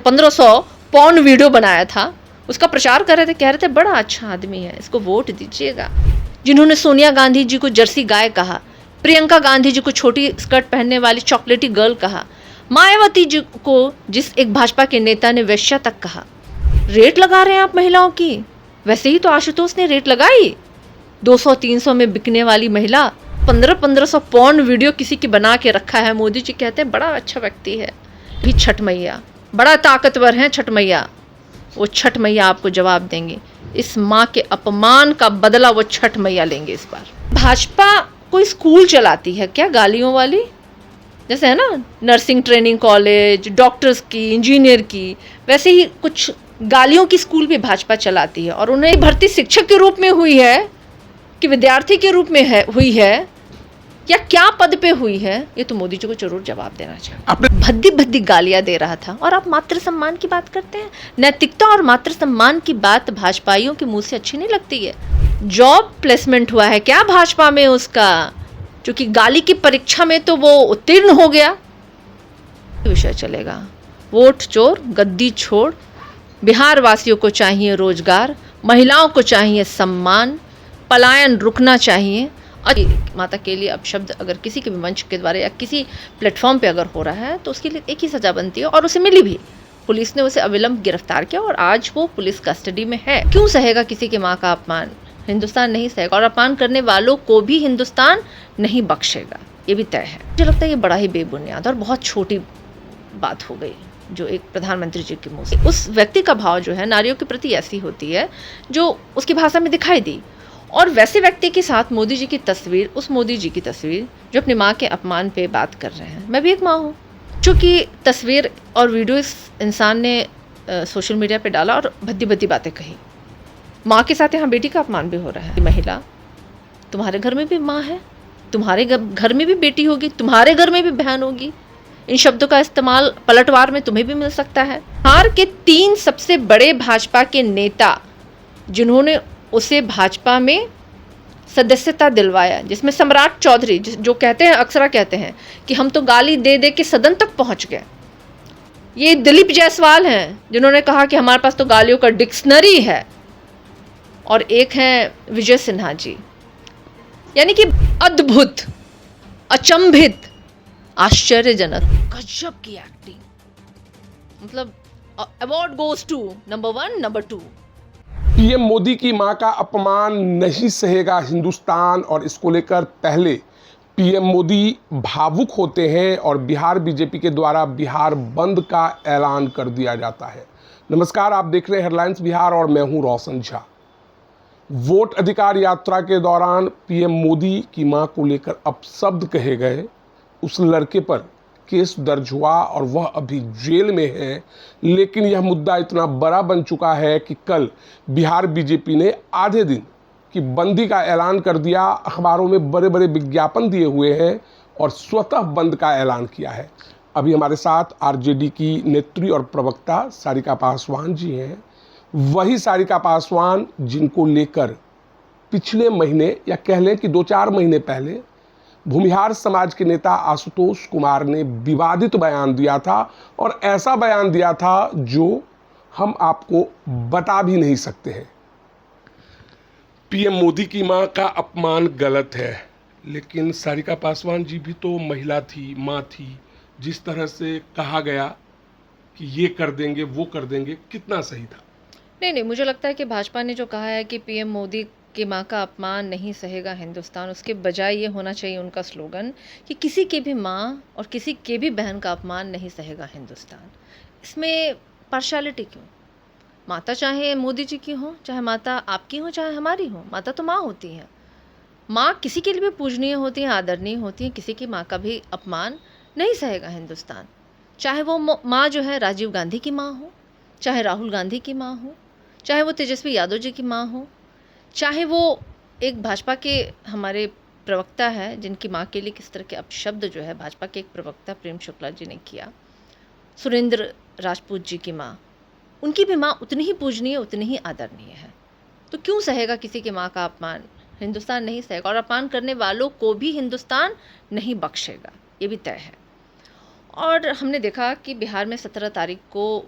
1500 porn video बनाया था, उसका प्रचार कर रहे थे, कह रहे थे बड़ा अच्छा आदमी है, इसको वोट दीजिएगा। जिन्होंने सोनिया गांधी जी को जर्सी गाय कहा, प्रियंका गांधी जी को छोटी स्कर्ट पहनने वाली चॉकलेटी गर्ल कहा, मायावती जी को जिस एक भाजपा के नेता ने वेश्या तक कहा। रेट लगा रहे हैं आप महिलाओं की, वैसे ही तो आशुतोष ने रेट लगाई। 200-300 में बिकने वाली महिला 1500 पॉर्न वीडियो किसी की बना के रखा है। मोदी जी कहते हैं बड़ा अच्छा व्यक्ति है। भी छठ मैया बड़ा ताकतवर हैं, छठ मैया, वो छठ मैया आपको जवाब देंगे। इस माँ के अपमान का बदला वो छठ मैया लेंगे इस बार। भाजपा कोई स्कूल चलाती है क्या गालियों वाली? जैसे है ना नर्सिंग ट्रेनिंग कॉलेज, डॉक्टर्स की, इंजीनियर की, वैसे ही कुछ गालियों की स्कूल भी भाजपा चलाती है। और उन्हें भर्ती शिक्षक के रूप में हुई है कि विद्यार्थी के रूप में हुई है, या क्या पद पे हुई है, ये तो मोदी जी को जरूर जवाब देना चाहिए। भद्दी भद्दी गालियां दे रहा था और आप मातृ सम्मान की बात करते हैं। नैतिकता और मातृ सम्मान की बात भाजपाइयों के मुंह से अच्छी नहीं लगती है। जॉब प्लेसमेंट हुआ है क्या भाजपा में उसका? क्योंकि गाली की परीक्षा में तो वो उत्तीर्ण हो गया। विषय चलेगा, वोट चोर गद्दी छोड़। बिहार वासियों को चाहिए रोजगार, महिलाओं को चाहिए सम्मान, पलायन रुकना चाहिए। और माता के लिए अपशब्द अगर किसी के भी मंच के द्वारा या किसी प्लेटफॉर्म पे अगर हो रहा है तो उसके लिए एक ही सज़ा बनती है, और उसे मिली भी। पुलिस ने उसे अविलंब गिरफ्तार किया और आज वो पुलिस कस्टडी में है। क्यों सहेगा किसी की माँ का अपमान? हिंदुस्तान नहीं सहेगा, और अपमान करने वालों को भी हिंदुस्तान नहीं बख्शेगा, ये भी तय है। मुझे लगता है ये बड़ा ही बेबुनियाद और बहुत छोटी बात हो गई जो एक प्रधानमंत्री जी के मुँह से। उस व्यक्ति का भाव जो है नारियों के प्रति ऐसी होती है जो उसकी भाषा में दिखाई दी, और वैसे व्यक्ति के साथ मोदी जी की तस्वीर, उस मोदी जी की तस्वीर जो अपनी माँ के अपमान पे बात कर रहे हैं। मैं भी एक माँ हूँ। चूँकि तस्वीर और वीडियो इस इंसान ने सोशल मीडिया पे डाला और भद्दी भद्दी बातें कही। माँ के साथ यहाँ बेटी का अपमान भी हो रहा है। महिला, तुम्हारे घर में भी माँ है, तुम्हारे घर में भी बेटी होगी, तुम्हारे घर में भी बहन होगी। इन शब्दों का इस्तेमाल पलटवार में तुम्हें भी मिल सकता है। बिहार के 3 सबसे बड़े भाजपा के नेता जिन्होंने उसे भाजपा में सदस्यता दिलवाया, जिसमें सम्राट चौधरी जो कहते हैं, अक्सर कहते हैं कि हम तो गाली दे दे के सदन तक पहुंच गए। ये दिलीप जायसवाल हैं जिन्होंने कहा कि हमारे पास तो गालियों का डिक्शनरी है। और एक हैं विजय सिन्हा जी, यानी कि अद्भुत, अचंभित, आश्चर्यजनक, गजब की एक्टिंग। मतलब award goes to number 1, number 2। PM Modi की मां का अपमान नहीं सहेगा हिंदुस्तान, और इसको लेकर पहले पीएम मोदी भावुक होते हैं और बिहार बीजेपी के द्वारा बिहार बंद का ऐलान कर दिया जाता है। नमस्कार, आप देख रहे हैं हेडलाइंस बिहार और मैं हूं रोशन झा। वोट अधिकार यात्रा के दौरान पीएम मोदी की मां को लेकर अपशब्द कहे गए, उस लड़के पर केस दर्ज हुआ और वह अभी जेल में है। लेकिन यह मुद्दा इतना बड़ा बन चुका है कि कल बिहार बीजेपी ने आधे दिन की बंदी का ऐलान कर दिया। अखबारों में बड़े बड़े विज्ञापन दिए हुए हैं और स्वतः बंद का ऐलान किया है। अभी हमारे साथ आरजेडी की नेत्री और प्रवक्ता सारिका पासवान जी हैं। वही सारिका पासवान जिनको लेकर पिछले महीने, या कह लें कि 2-4 महीने पहले, भूमिहार समाज के नेता आशुतोष कुमार ने विवादित बयान दिया था, और ऐसा बयान दिया था जो हम आपको बता भी नहीं सकते हैं। पीएम मोदी की मां का अपमान गलत है, लेकिन सारिका पासवान जी भी तो महिला थी, मां थी। जिस तरह से कहा गया कि ये कर देंगे, वो कर देंगे, कितना सही था? नहीं, मुझे लगता है कि भाजपा ने जो कहा है कि पीएम मोदी की माँ का अपमान नहीं सहेगा हिंदुस्तान, उसके बजाय ये होना चाहिए उनका स्लोगन कि किसी की भी माँ और किसी के भी बहन का अपमान नहीं सहेगा हिंदुस्तान। इसमें पार्शियलिटी क्यों? माता चाहे मोदी जी की हो, चाहे माता आपकी हो, चाहे हमारी हो, माता तो माँ होती है। माँ किसी के लिए भी पूजनीय होती है, आदरणीय होती है। किसी की माँ का भी अपमान नहीं सहेगा हिंदुस्तान। चाहे वो माँ जो है राजीव गांधी की माँ हो, चाहे राहुल गांधी की माँ हो, चाहे वो तेजस्वी यादव जी की माँ हो, चाहे वो एक भाजपा के हमारे प्रवक्ता है जिनकी माँ के लिए किस तरह के अपशब्द जो है भाजपा के एक प्रवक्ता प्रेम शुक्ला जी ने किया, सुरेंद्र राजपूत जी की माँ, उनकी भी माँ उतनी ही पूजनीय, उतनी ही आदरणीय है। तो क्यों सहेगा किसी की माँ का अपमान? हिंदुस्तान नहीं सहेगा, और अपमान करने वालों को भी हिंदुस्तान नहीं बख्शेगा, ये भी तय है। और हमने देखा कि बिहार में 17 तारीख को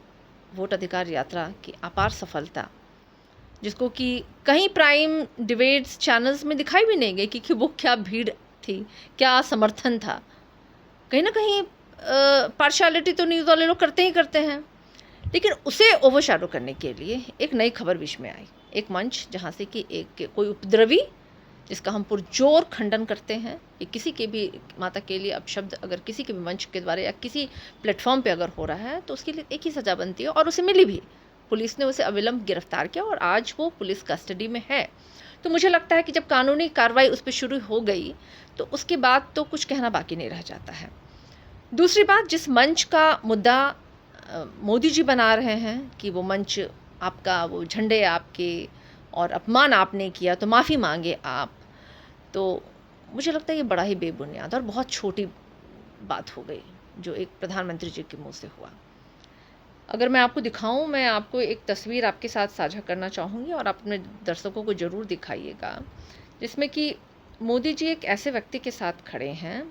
वोट अधिकार यात्रा की अपार सफलता, जिसको कि कहीं प्राइम डिबेट्स चैनल्स में दिखाई भी नहीं गई कि वो क्या भीड़ थी, क्या समर्थन था। कहीं ना कहीं पार्शियलिटी तो न्यूज़ वाले लोग करते ही करते हैं, लेकिन उसे ओवरशैडो करने के लिए एक नई खबर बीच में आई, एक मंच जहाँ से कि एक कोई उपद्रवी, जिसका हम पुरजोर खंडन करते हैं कि किसी के भी माता के लिए अपशब्द अगर किसी के भी मंच के द्वारा या किसी प्लेटफॉर्म पे अगर हो रहा है तो उसके लिए एक ही सज़ा बनती है, और उसे मिली भी। पुलिस ने उसे अविलंब गिरफ्तार किया और आज वो पुलिस कस्टडी में है। तो मुझे लगता है कि जब कानूनी कार्रवाई उस पर शुरू हो गई तो उसके बाद तो कुछ कहना बाकी नहीं रह जाता है। दूसरी बात, जिस मंच का मुद्दा मोदी जी बना रहे हैं कि वो मंच आपका, वो झंडे आपके और अपमान आपने किया तो माफ़ी मांगे आप, तो मुझे लगता है ये बड़ा ही बेबुनियाद और बहुत छोटी बात हो गई जो एक प्रधानमंत्री जी के मुंह से हुआ। अगर मैं आपको दिखाऊं, मैं आपको एक तस्वीर आपके साथ साझा करना चाहूँगी और आप अपने दर्शकों को ज़रूर दिखाइएगा, जिसमें कि मोदी जी एक ऐसे व्यक्ति के साथ खड़े हैं।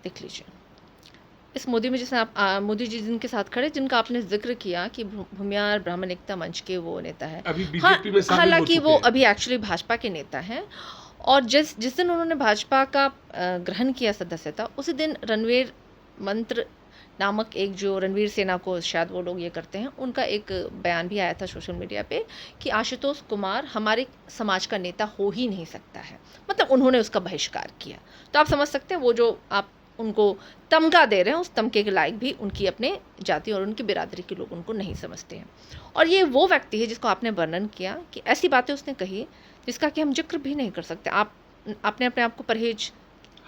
देख लीजिए इस मोदी में, जिसने आप मोदी जी जिनके साथ खड़े, जिनका आपने जिक्र किया कि भूमियार ब्राह्मण एकता मंच के वो नेता है, अभी बीजेपी में शामिल हो हालांकि चुके वो हैं। अभी एक्चुअली भाजपा के नेता हैं। और जिस दिन उन्होंने भाजपा का ग्रहण किया सदस्यता, उसी दिन रणवीर मंत्र नामक एक, जो रणवीर सेना को शायद वो लोग ये करते हैं, उनका एक बयान भी आया था सोशल मीडिया पे कि आशुतोष कुमार हमारे समाज का नेता हो ही नहीं सकता है। मतलब उन्होंने उसका बहिष्कार किया। तो आप समझ सकते हैं वो जो आप उनको तमगा दे रहे हैं, उस तमके के लायक भी उनकी अपने जाति और उनकी बिरादरी के लोग उनको नहीं समझते हैं। और ये वो व्यक्ति है जिसको आपने वर्णन किया कि ऐसी बातें उसने कही जिसका कि हम जिक्र भी नहीं कर सकते। आपने अपने आप को परहेज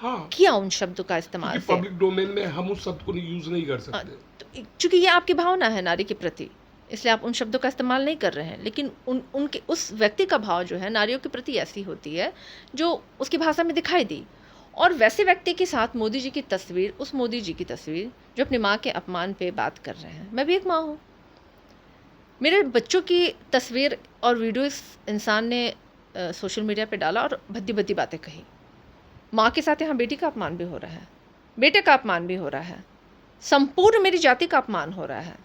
किया उन शब्दों का इस्तेमाल से। पब्लिक डोमेन में हम उस शब्द को यूज नहीं कर सकते। तो चूंकि ये आपकी भावना है नारी के प्रति, इसलिए आप उन शब्दों का इस्तेमाल नहीं कर रहे हैं, लेकिन उनके उस व्यक्ति का भाव जो है नारियों के प्रति ऐसी होती है जो उसकी भाषा में दिखाई दी। और वैसे व्यक्ति के साथ मोदी जी की तस्वीर, उस मोदी जी की तस्वीर जो अपनी माँ के अपमान पे बात कर रहे हैं। मैं भी एक माँ हूँ, मेरे बच्चों की तस्वीर और वीडियो इस इंसान ने सोशल मीडिया पे डाला और भद्दी भद्दी बातें कही। माँ के साथ यहाँ बेटी का अपमान भी हो रहा है, बेटे का अपमान भी हो रहा है, संपूर्ण मेरी जाति का अपमान हो रहा है।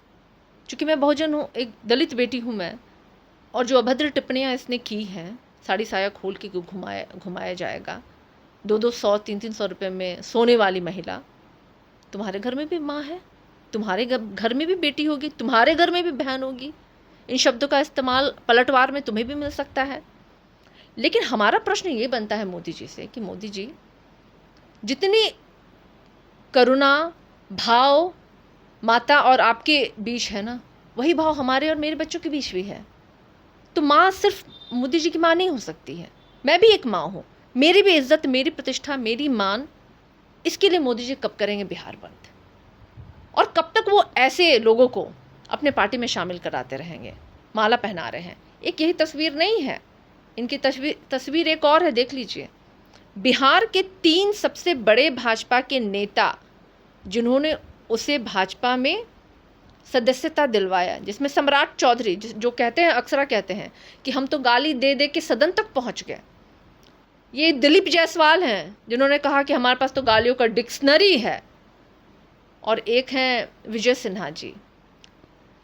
चूँकि मैं बहुजन हूँ, एक दलित बेटी हूँ मैं, और जो अभद्र टिप्पणियाँ इसने की हैं, साड़ी साया खोल के घुमाया जाएगा, 200, 300 रुपये में सोने वाली महिला। तुम्हारे घर में भी माँ है, तुम्हारे घर में भी बेटी होगी, तुम्हारे घर में भी बहन होगी। इन शब्दों का इस्तेमाल पलटवार में तुम्हें भी मिल सकता है। लेकिन हमारा प्रश्न ये बनता है मोदी जी से कि मोदी जी, जितनी करुणा भाव माता और आपके बीच है ना, वही भाव हमारे और मेरे बच्चों के बीच भी है। तो माँ सिर्फ मोदी जी की माँ नहीं हो सकती है, मैं भी एक माँ हूँ, मेरी भी इज्जत, मेरी प्रतिष्ठा, मेरी मान, इसके लिए मोदी जी कब करेंगे बिहार बंद? और कब तक वो ऐसे लोगों को अपने पार्टी में शामिल कराते रहेंगे? माला पहना रहे हैं, एक यही तस्वीर नहीं है, इनकी तस्वीर एक और है, देख लीजिए। बिहार के 3 सबसे बड़े भाजपा के नेता जिन्होंने उसे भाजपा में सदस्यता दिलवाया, जिसमें सम्राट चौधरी, जो कहते हैं, अक्सर कहते हैं कि हम तो गाली दे दे के सदन तक पहुंच गए। ये दिलीप जायसवाल हैं जिन्होंने कहा कि हमारे पास तो गालियों का डिक्शनरी है। और एक हैं विजय सिन्हा जी।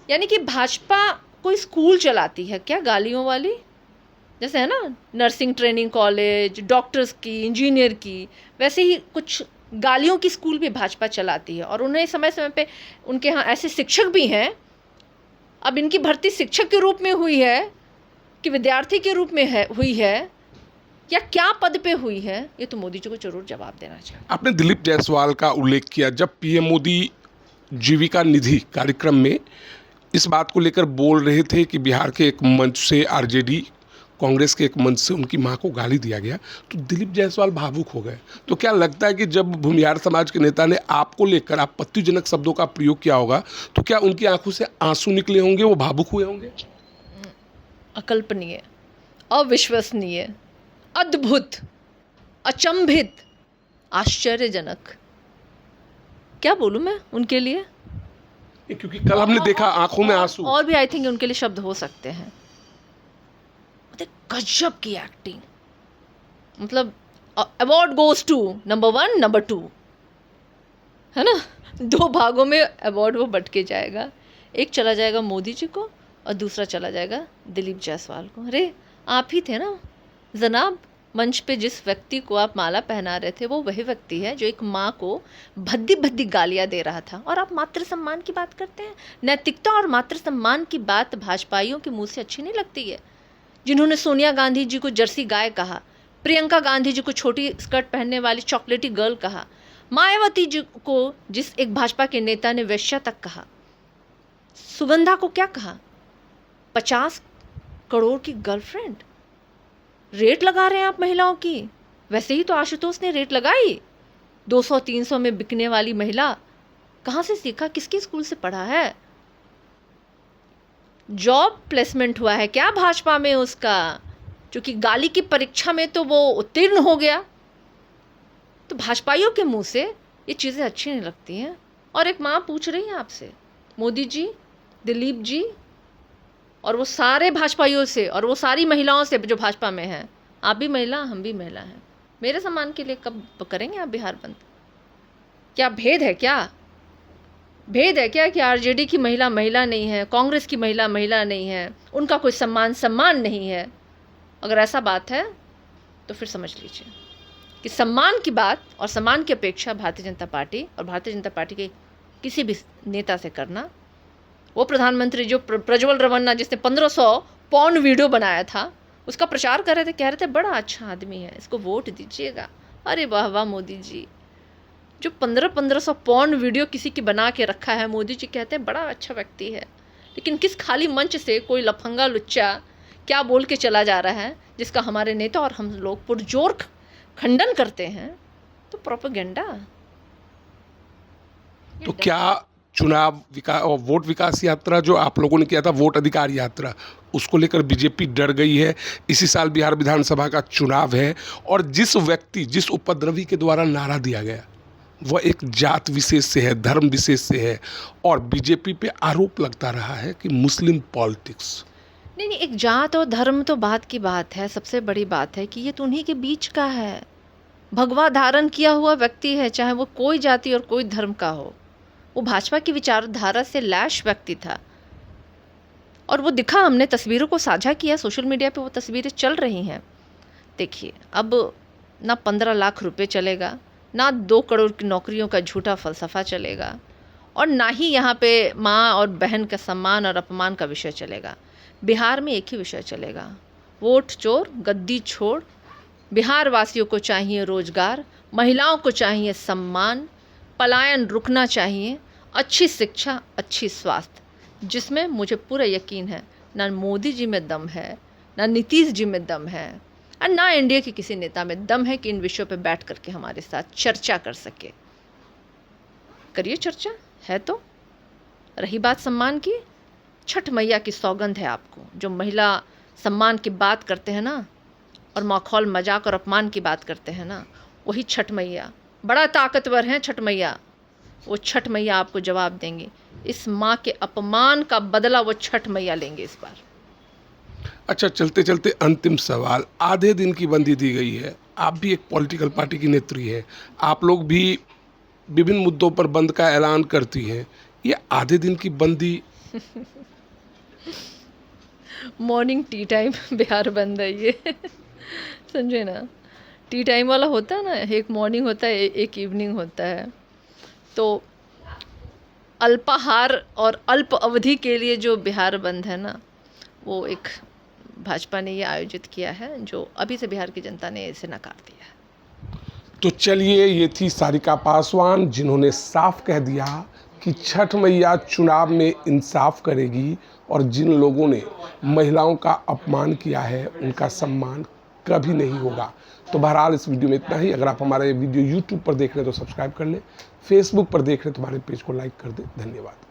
यानी कि भाजपा कोई स्कूल चलाती है क्या गालियों वाली? जैसे है ना नर्सिंग ट्रेनिंग कॉलेज, डॉक्टर्स की, इंजीनियर की, वैसे ही कुछ गालियों की स्कूल भी भाजपा चलाती है। और उन्हें समय समय पे, उनके यहाँ ऐसे शिक्षक भी हैं। अब इनकी भर्ती शिक्षक के रूप में हुई है कि विद्यार्थी के रूप में हुई है, या क्या पद पे हुई है, ये तो मोदी जी को जरूर जवाब देना चाहिए। आपने दिलीप जायसवाल का उल्लेख किया। जब पीएम मोदी जीविका निधि कार्यक्रम में इस बात को लेकर बोल रहे थे कि बिहार के एक मंच से आरजेडी, कांग्रेस के एक मंच से उनकी मां को गाली दिया गया, तो दिलीप जायसवाल भावुक हो गए। तो क्या लगता है कि जब भूमिहार समाज के नेता ने आपको लेकर आपत्तिजनक शब्दों का प्रयोग किया होगा, तो क्या उनकी आंखों से आंसू निकले होंगे, वो भावुक हुए होंगे? अकल्पनीय, अविश्वसनीय, अद्भुत, अचंभित, आश्चर्यजनक, क्या बोलूं मैं उनके लिए? क्योंकि कल हमने देखा आंखों में आंसू। और भी आई थिंक उनके लिए शब्द हो सकते हैं। गजब की एक्टिंग, मतलब award goes to number 1, number 2, है ना, 2 भागों में अवार्ड वो बट के जाएगा। एक चला जाएगा मोदी जी को और दूसरा चला जाएगा दिलीप जायसवाल को। अरे आप ही थे ना जनाब, मंच पे जिस व्यक्ति को आप माला पहना रहे थे वो वही व्यक्ति है जो एक माँ को भद्दी भद्दी गालियाँ दे रहा था। और आप मातृ सम्मान की बात करते हैं। नैतिकता और मातृ सम्मान की बात भाजपाइयों के मुंह से अच्छी नहीं लगती है। जिन्होंने सोनिया गांधी जी को जर्सी गाय कहा, प्रियंका गांधी जी को छोटी स्कर्ट पहनने वाली चॉकलेटी गर्ल कहा, मायावती जी को जिस एक भाजपा के नेता ने वेश्या तक कहा, सुगंधा को क्या कहा, 50 करोड़ की गर्लफ्रेंड। रेट लगा रहे हैं आप महिलाओं की। वैसे ही तो आशुतोष ने रेट लगाई। 200-300 में बिकने वाली महिला कहाँ से सीखा, किसके स्कूल से पढ़ा है? जॉब प्लेसमेंट हुआ है क्या भाजपा में उसका? क्योंकि गाली की परीक्षा में तो वो उत्तीर्ण हो गया। तो भाजपाइयों के मुंह से ये चीज़ें अच्छी नहीं लगती हैं। और एक माँ पूछ रही है आपसे, मोदी जी, दिलीप जी और वो सारे भाजपाइयों से और वो सारी महिलाओं से जो भाजपा में हैं, आप भी महिला, हम भी महिला हैं, मेरे सम्मान के लिए कब करेंगे आप बिहार बंद? क्या भेद है क्या? भेद है क्या कि आरजेडी की महिला महिला नहीं है, कांग्रेस की महिला महिला नहीं है, उनका कोई सम्मान नहीं है? अगर ऐसा बात है तो फिर समझ लीजिए कि सम्मान की बात और सम्मान की अपेक्षा भारतीय जनता पार्टी और भारतीय जनता पार्टी के किसी भी नेता से करना, वो प्रधानमंत्री जो प्रज्वल रवन्ना जिसने 1500 पॉर्न वीडियो बनाया था उसका प्रचार कर रहे थे, कह रहे थे बड़ा अच्छा आदमी है, इसको वोट दीजिएगा। अरे वाह वाह मोदी जी, जो 1500 पॉर्न वीडियो किसी की बना के रखा है, मोदी जी कहते हैं बड़ा अच्छा व्यक्ति है। लेकिन किस खाली मंच से कोई लफंगा लुच्चा क्या बोल के चला जा रहा है जिसका हमारे नेता और हम लोग पुरजोर खंडन करते हैं? तो प्रोपेगेंडा। तो क्या चुनाव और वोट विकास यात्रा जो आप लोगों ने किया था, वोट अधिकार यात्रा, उसको लेकर बीजेपी डर गई है? इसी साल बिहार विधानसभा का चुनाव है और जिस व्यक्ति, जिस उपद्रवी के द्वारा नारा दिया गया वह एक जात विशेष से है, धर्म विशेष से है, और बीजेपी पे आरोप लगता रहा है कि मुस्लिम पॉलिटिक्स। नहीं, एक जात और धर्म तो बात की बात है। सबसे बड़ी बात है कि ये तो उन्हीं के बीच का है। भगवा धारण किया हुआ व्यक्ति है, चाहे वो कोई जाति और कोई धर्म का हो। वो भाजपा की विचारधारा से लैश व्यक्ति था और वो दिखा, हमने तस्वीरों को साझा किया, सोशल मीडिया पे वो तस्वीरें चल रही हैं। देखिए, अब ना 15 लाख रुपए चलेगा, ना 2 करोड़ की नौकरियों का झूठा फलसफा चलेगा, और ना ही यहाँ पे माँ और बहन का सम्मान और अपमान का विषय चलेगा। बिहार में एक ही विषय चलेगा, वोट चोर गद्दी छोड़। बिहार वासियों को चाहिए रोजगार, महिलाओं को चाहिए सम्मान, पलायन रुकना चाहिए, अच्छी शिक्षा, अच्छी स्वास्थ्य, जिसमें मुझे पूरा यकीन है ना मोदी जी में दम है, ना नीतीश जी में दम है, और ना एनडीए के किसी नेता में दम है कि इन विषयों पर बैठ करके हमारे साथ चर्चा कर सके। करिए चर्चा, है तो। रही बात सम्मान की, छठ मैया की सौगंध है आपको। जो महिला सम्मान की बात करते हैं ना और माखौल मजाक और अपमान की बात करते हैं ना, वही छठ मैया बड़ा ताकतवर हैं। छठ मैया, वो छठ मैया आपको जवाब देंगे। इस माँ के अपमान का बदला वो छठ मैया लेंगे इस बार। अच्छा, चलते चलते अंतिम सवाल, आधे दिन की बंदी दी गई है, आप भी एक पॉलिटिकल पार्टी की नेत्री है, आप लोग भी विभिन्न मुद्दों पर बंद का ऐलान करती हैं, ये आधे दिन की बंदी मॉर्निंग टी टाइम बिहार बंद है ये समझे ना, टी टाइम वाला होता है ना, एक मॉर्निंग होता है, एक इवनिंग होता है। तो अल्पाहार और अल्प अवधि के लिए जो बिहार बंद है ना, वो एक भाजपा ने ये आयोजित किया है, जो अभी से बिहार की जनता ने इसे नकार दिया है। तो चलिए, ये थी सारिका पासवान, जिन्होंने साफ कह दिया कि छठ मैया चुनाव में इंसाफ करेगी और जिन लोगों ने महिलाओं का अपमान किया है उनका सम्मान कभी नहीं होगा। तो बहरहाल इस वीडियो में इतना ही। अगर आप हमारा ये वीडियो YouTube पर देख रहे हैं तो सब्सक्राइब कर लें, फेसबुक पर देख रहे हैं तो हमारे पेज को लाइक कर दें। धन्यवाद।